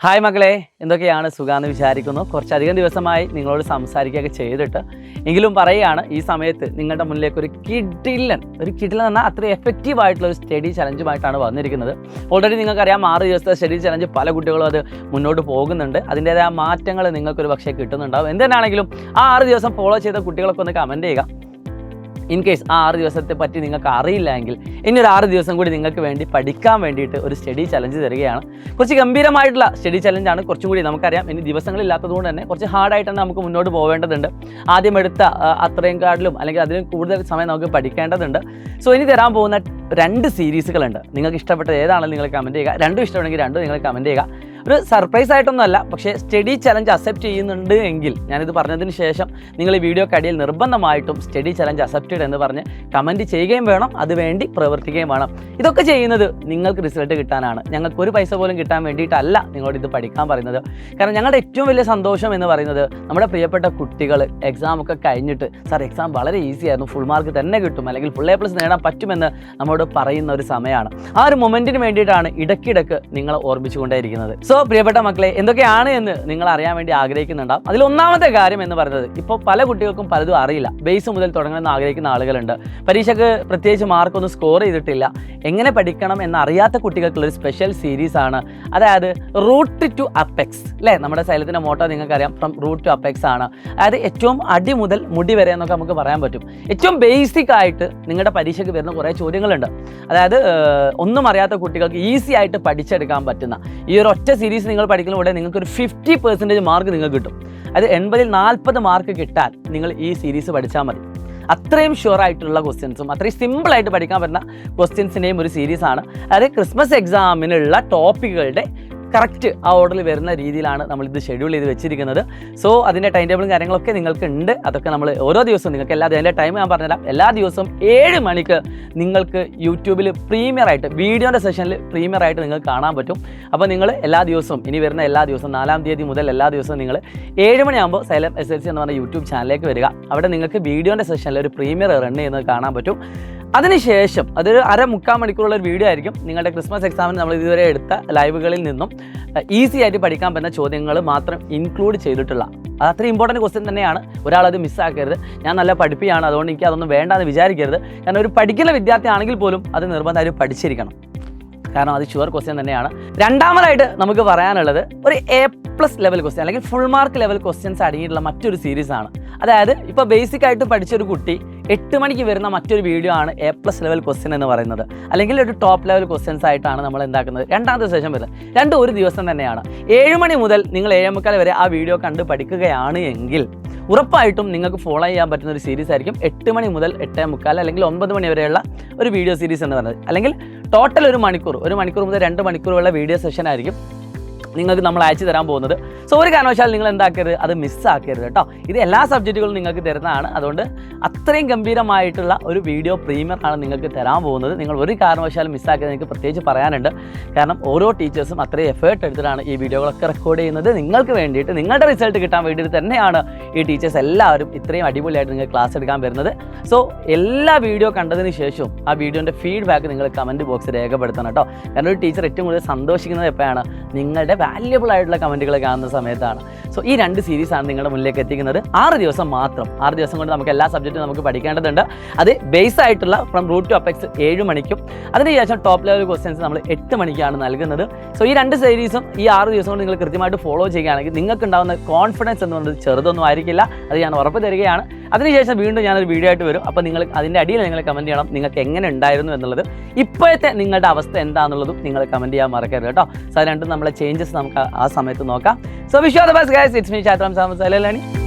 Hi മക്കളെ, എന്തൊക്കെയാണ് സുഖാന്ന് വിചാരിക്കുന്നു. കുറച്ചധികം ദിവസമായി നിങ്ങളോട് സംസാരിക്കുകയൊക്കെ ചെയ്തിട്ട് എങ്കിലും പറയുകയാണ്, ഈ സമയത്ത് നിങ്ങളുടെ മുന്നിലേക്ക് ഒരു കിടിലൻ എന്നാൽ അത്ര എഫക്റ്റീവ് ആയിട്ടുള്ള ഒരു സ്റ്റഡി ചലഞ്ചുമായിട്ടാണ് വന്നിരിക്കുന്നത്. ഓൾറെഡി നിങ്ങൾക്കറിയാം, 6 ദിവസത്തെ സ്റ്റഡി ചലഞ്ച് പല കുട്ടികളും അത് മുന്നോട്ട് പോകുന്നുണ്ട്. അതിൻ്റേതായ മാറ്റങ്ങൾ നിങ്ങൾക്കൊരു പക്ഷേ കിട്ടുന്നുണ്ടാവും. എന്തിനാണെങ്കിലും ആ 6 ദിവസം ഫോളോ ചെയ്ത കുട്ടികളൊക്കെ ഒന്ന് കമൻറ്റ് ചെയ്യുക. ഇൻ കേസ് ആ 6 ദിവസത്തെ പറ്റി നിങ്ങൾക്ക് അറിയില്ല എങ്കിൽ ഇനി ഒരു 6 ദിവസം കൂടി നിങ്ങൾക്ക് വേണ്ടി പഠിക്കാൻ വേണ്ടിയിട്ട് ഒരു സ്റ്റഡി ചലഞ്ച് തരികയാണ്. കുറച്ച് ഗംഭീരമായിട്ടുള്ള സ്റ്റഡി ചലഞ്ചാണ്. കുറച്ചും കൂടി നമുക്കറിയാം, ഇനി ദിവസങ്ങളില്ലാത്തതുകൊണ്ട് തന്നെ കുറച്ച് ഹാർഡായിട്ട് തന്നെ നമുക്ക് മുന്നോട്ട് പോവേണ്ടതുണ്ട്. ആദ്യം എടുത്ത അത്രയും കാർഡിലും അല്ലെങ്കിൽ അതിലും കൂടുതൽ സമയം നമുക്ക് പഠിക്കേണ്ടതുണ്ട്. സോ ഇനി തരാൻ പോകുന്ന 2 സീരീസുകളുണ്ട്. നിങ്ങൾക്ക് ഇഷ്ടപ്പെട്ടത് ഏതാണെന്ന് നിങ്ങൾ കമൻറ്റ് ചെയ്യുക. രണ്ടും ഇഷ്ടമാണെങ്കിൽ രണ്ടും നിങ്ങൾ കമൻറ്റ് ചെയ്യുക. ഒരു സർപ്രൈസ് ആയിട്ടൊന്നുമല്ല, പക്ഷേ സ്റ്റഡി ചലഞ്ച് അക്സെപ്റ്റ് ചെയ്യുന്നുണ്ട് എങ്കിൽ ഞാനിത് പറഞ്ഞതിന് ശേഷം നിങ്ങൾ ഈ വീഡിയോക്കടിയിൽ നിർബന്ധമായിട്ടും സ്റ്റഡി ചലഞ്ച് അക്സെപ്റ്റഡ് എന്ന് പറഞ്ഞ് കമൻറ്റ് ചെയ്യുകയും വേണം, അതുവേണ്ടി പ്രവർത്തിക്കുകയും വേണം. ഇതൊക്കെ ചെയ്യുന്നത് നിങ്ങൾക്ക് റിസൾട്ട് കിട്ടാനാണ്. ഞങ്ങൾക്ക് ഒരു പൈസ പോലും കിട്ടാൻ വേണ്ടിയിട്ടല്ല നിങ്ങളോട് ഇത് പഠിക്കാൻ പറയുന്നത്. കാരണം ഞങ്ങളുടെ ഏറ്റവും വലിയ സന്തോഷം എന്ന് പറയുന്നത് നമ്മുടെ പ്രിയപ്പെട്ട കുട്ടികൾ എക്സാം ഒക്കെ കഴിഞ്ഞിട്ട്, സാർ എക്സാം വളരെ ഈസി ആയിരുന്നു, ഫുൾ മാർക്ക് തന്നെ കിട്ടും അല്ലെങ്കിൽ ഫുൾ A+ നേടാൻ പറ്റുമെന്ന് നമ്മോട് പറയുന്ന ഒരു സമയമാണ്. ആ ഒരു മൊമെൻറ്റിന് വേണ്ടിയിട്ടാണ് ഇടയ്ക്കിടയ്ക്ക് നിങ്ങളെ ഓർമ്മിച്ചുകൊണ്ടേയിരിക്കുന്നത്. സോ പ്രിയപ്പെട്ട മക്കളെ, എന്തൊക്കെയാണ് എന്ന് നിങ്ങൾ അറിയാൻ വേണ്ടി ആഗ്രഹിക്കുന്നുണ്ടാവും. അതിൽ ഒന്നാമത്തെ കാര്യം എന്ന് പറയുന്നത്, ഇപ്പോൾ പല കുട്ടികൾക്കും പലതും അറിയില്ല. ബേസ് മുതൽ തുടങ്ങണമെന്ന് ആഗ്രഹിക്കുന്ന ആളുകളുണ്ട്. പരീക്ഷയ്ക്ക് പ്രത്യേകിച്ച് മാർക്കൊന്നും സ്കോർ ചെയ്തിട്ടില്ല. എങ്ങനെ പഠിക്കണം എന്നറിയാത്ത കുട്ടികൾക്കുള്ളൊരു സ്പെഷ്യൽ സീരീസാണ്. അതായത് റൂട്ട് ടു അപ്പെക്സ് അല്ലേ, നമ്മുടെ സൈലത്തിൻ്റെ മോട്ടോ നിങ്ങൾക്കറിയാം, ഫ്രം റൂട്ട് ടു അപ്പെക്സ് ആണ്. അതായത് ഏറ്റവും അടി മുതൽ മുടി വരെ എന്നൊക്കെ നമുക്ക് പറയാൻ പറ്റും. ഏറ്റവും ബേസിക് ആയിട്ട് നിങ്ങളുടെ പരീക്ഷയ്ക്ക് വരുന്ന കുറേ ചോദ്യങ്ങളുണ്ട്. അതായത് ഒന്നും അറിയാത്ത കുട്ടികൾക്ക് ഈസി ആയിട്ട് പഠിച്ചെടുക്കാൻ പറ്റുന്ന ഈ ഒരു ഒറ്റ സീരീസ് നിങ്ങൾ പഠിക്കുന്നതോടെ നിങ്ങൾക്കൊരു 50% മാർക്ക് നിങ്ങൾക്ക് കിട്ടും. അത് 80-ൽ 40 മാർക്ക് കിട്ടാൻ നിങ്ങൾ ഈ സീരീസ് പഠിച്ചാൽ മതി. അത്രയും ഷുവർ ആയിട്ടുള്ള ക്വസ്റ്റ്യൻസും അത്രയും സിമ്പിളായിട്ട് പഠിക്കാൻ പറ്റുന്ന ക്വസ്റ്റ്യൻസിൻ്റെയും ഒരു സീരീസാണ്. അതായത് ക്രിസ്മസ് എക്സാമിനുള്ള ടോപ്പിക്കുകളുടെ കറക്റ്റ് ആ ഓർഡറിൽ വരുന്ന രീതിയിലാണ് നമ്മളിത് ഷെഡ്യൂൾ ചെയ്ത് വെച്ചിരിക്കുന്നത്. സോ അതിൻ്റെ ടൈം ടേബിളും കാര്യങ്ങളൊക്കെ നിങ്ങൾക്ക് ഉണ്ട്. അതൊക്കെ നമ്മൾ ഓരോ ദിവസവും നിങ്ങൾക്ക് അതിൻ്റെ ടൈം ഞാൻ പറഞ്ഞുതരാം. എല്ലാ ദിവസവും 7 മണിക്ക് നിങ്ങൾക്ക് യൂട്യൂബിൽ പ്രീമിയറായിട്ട് വീഡിയോൻ്റെ സെഷനിൽ പ്രീമിയറായിട്ട് നിങ്ങൾക്ക് കാണാൻ പറ്റും. അപ്പോൾ നിങ്ങൾ എല്ലാ ദിവസവും, ഇനി വരുന്ന എല്ലാ ദിവസവും 4-ാം തീയതി മുതൽ എല്ലാ ദിവസവും നിങ്ങൾ 7 മണിയാകുമ്പോൾ സൈലം SLC എന്ന് പറഞ്ഞ യൂട്യൂബ് ചാനലിലേക്ക് വരിക. അവിടെ നിങ്ങൾക്ക് വീഡിയോൻ്റെ സെഷനിൽ ഒരു പ്രീമിയർ റൺ ചെയ്യുന്നത് കാണാൻ പറ്റും. അതിനുശേഷം അതൊരു 1/2-3/4 മണിക്കൂറുള്ള ഒരു വീഡിയോ ആയിരിക്കും. നിങ്ങളുടെ ക്രിസ്മസ് എക്സാമിന് നമ്മൾ ഇതുവരെ എടുത്ത ലൈവുകളിൽ നിന്നും ഈസി ആയിട്ട് പഠിക്കാൻ പറ്റുന്ന ചോദ്യങ്ങൾ മാത്രം ഇൻക്ലൂഡ് ചെയ്തിട്ടുള്ള, അത് അത്ര ഇമ്പോർട്ടൻറ്റ് ക്വസ്റ്റ്യൻ തന്നെയാണ്. ഒരാളത് മിസ്സാക്കരുത്. ഞാൻ നല്ല പഠിപ്പിയാണ്, അതുകൊണ്ട് എനിക്ക് അതൊന്നും വേണ്ടാന്ന് വിചാരിക്കരുത്. കാരണം ഒരു പഠിക്കുന്ന വിദ്യാർത്ഥി ആണെങ്കിൽ പോലും അത് നിർബന്ധമായും പഠിച്ചിരിക്കണം. കാരണം അത് ഷുവർ ക്വസ്റ്റ്യൻ തന്നെയാണ്. രണ്ടാമതായിട്ട് നമുക്ക് പറയാനുള്ളത് ഒരു A+ ലെവൽ ക്വസ്റ്റ്യൻ അല്ലെങ്കിൽ ഫുൾ മാർക്ക് ലെവൽ ക്വസ്റ്റ്യൻസ് അടങ്ങിയിട്ടുള്ള മറ്റൊരു സീരീസാണ്. അതായത് ഇപ്പോൾ ബേസിക് ആയിട്ട് പഠിച്ചൊരു കുട്ടി 8 മണിക്ക് വരുന്ന മറ്റൊരു വീഡിയോ ആണ് A+ ലെവൽ ക്വസ്റ്റ്യൻ എന്ന് പറയുന്നത്. അല്ലെങ്കിൽ ഒരു ടോപ്പ് ലെവൽ ക്വസ്റ്റ്യൻസ് ആയിട്ടാണ് നമ്മൾ എന്താക്കുന്നത്, രണ്ടാമത്തെ സെഷൻ വരുന്നത്. രണ്ടും ഒരു ദിവസം തന്നെയാണ്. 7 മണി മുതൽ നിങ്ങൾ 7:45 വരെ ആ വീഡിയോ കണ്ട് പഠിക്കുകയാണ് എങ്കിൽ ഉറപ്പായിട്ടും നിങ്ങൾക്ക് ഫോളോ ചെയ്യാൻ പറ്റുന്ന ഒരു സീരീസ് ആയിരിക്കും 8 മണി മുതൽ 8:45 അല്ലെങ്കിൽ 9 മണി വരെയുള്ള ഒരു വീഡിയോ സീരീസ് എന്ന് പറയുന്നത്. അല്ലെങ്കിൽ ടോട്ടൽ 1 മണിക്കൂർ മുതൽ 2 മണിക്കൂറുള്ള വീഡിയോ സെഷൻ ആയിരിക്കും നിങ്ങൾക്ക് നമ്മൾ അയച്ചു തരാൻ പോകുന്നത്. സോ ഒരു കാരണവശാൽ നിങ്ങൾ എന്താക്കരുത്, അത് മിസ്സാക്കരുത് കേട്ടോ. ഇത് എല്ലാ സബ്ജക്റ്റുകളും നിങ്ങൾക്ക് തരുന്നതാണ്. അതുകൊണ്ട് അത്രയും ഗംഭീരമായിട്ടുള്ള ഒരു വീഡിയോ പ്രീമിയർ ആണ് നിങ്ങൾക്ക് തരാൻ പോകുന്നത്. നിങ്ങൾ ഒരു കാരണവശാലും മിസ്സാക്കരുത്. എനിക്ക് പ്രത്യേകിച്ച് പറയാനുണ്ട്. കാരണം ഓരോ ടീച്ചേഴ്സും അത്രയും എഫേർട്ട് എടുത്തിട്ടാണ് ഈ വീഡിയോകളൊക്കെ റെക്കോർഡ് ചെയ്യുന്നത്. നിങ്ങൾക്ക് വേണ്ടിയിട്ട്, നിങ്ങളുടെ റിസൾട്ട് കിട്ടാൻ വേണ്ടിയിട്ട് തന്നെയാണ് ഈ ടീച്ചേഴ്സ് എല്ലാവരും ഇത്രയും അടിപൊളിയായിട്ട് നിങ്ങൾ ക്ലാസ് എടുക്കാൻ വരുന്നത്. സോ എല്ലാ വീഡിയോ കണ്ടതിന് ശേഷവും ആ വീഡിയോൻ്റെ ഫീഡ്ബാക്ക് നിങ്ങൾ കമൻറ്റ് ബോക്സിൽ രേഖപ്പെടുത്തണം കേട്ടോ. കാരണം ഒരു ടീച്ചർ ഏറ്റവും കൂടുതൽ സന്തോഷിക്കുന്നത് എപ്പോഴാണ്, നിങ്ങളുടെ വാല്യബിൾ ആയിട്ടുള്ള കമൻറ്റുകൾ കാണുന്ന സമയത്താണ്. സോ ഈ 2 സീരീസാണ് നിങ്ങളുടെ മുന്നിലേക്ക് എത്തിക്കുന്നത്. 6 ദിവസം മാത്രം. 6 ദിവസം കൊണ്ട് നമുക്ക് എല്ലാ സബ്ജക്റ്റും നമുക്ക് പഠിക്കേണ്ടതുണ്ട്. അത് ബേസ് ആയിട്ടുള്ള ഫ്രം റൂട്ട് ടു അപ്പെക്സ് 7 മണിക്കും അതിനുശേഷം ടോപ്പ് ലെവൽ ക്വസ്റ്റ്യൻസ് നമ്മൾ 8 മണിക്കാണ് നൽകുന്നത്. സോ ഈ 2 സീരീസും ഈ 6 ദിവസം കൊണ്ട് നിങ്ങൾ കൃത്യമായിട്ട് ഫോളോ ചെയ്യുകയാണെങ്കിൽ നിങ്ങൾക്ക് ഉണ്ടാകുന്ന കോൺഫിഡൻസ് എന്ന് പറയുന്നത് ചെറുതൊന്നും ആയിരിക്കില്ല. അത് ഞാൻ ഉറപ്പ് തരികയാണ്. അതിനുശേഷം വീണ്ടും ഞാനൊരു വീഡിയോ ആയിട്ട് വരും. അപ്പോൾ നിങ്ങൾ അതിൻ്റെ അടിയിൽ നിങ്ങൾ കമൻറ്റ് ചെയ്യണം നിങ്ങൾക്ക് എങ്ങനെ ഉണ്ടായിരുന്നു എന്നുള്ളത്. ഇപ്പോഴത്തെ നിങ്ങളുടെ അവസ്ഥ എന്താണെന്നുള്ളതും നിങ്ങൾ കമൻറ്റ് ചെയ്യാൻ മറക്കരുത് കേട്ടോ. സോ അത് രണ്ടും നമ്മളെ ചേഞ്ചസ് നമുക്ക് ആ സമയത്ത് നോക്കാം. So wish you all the best guys. It's me ചാത്രം സാമസ്.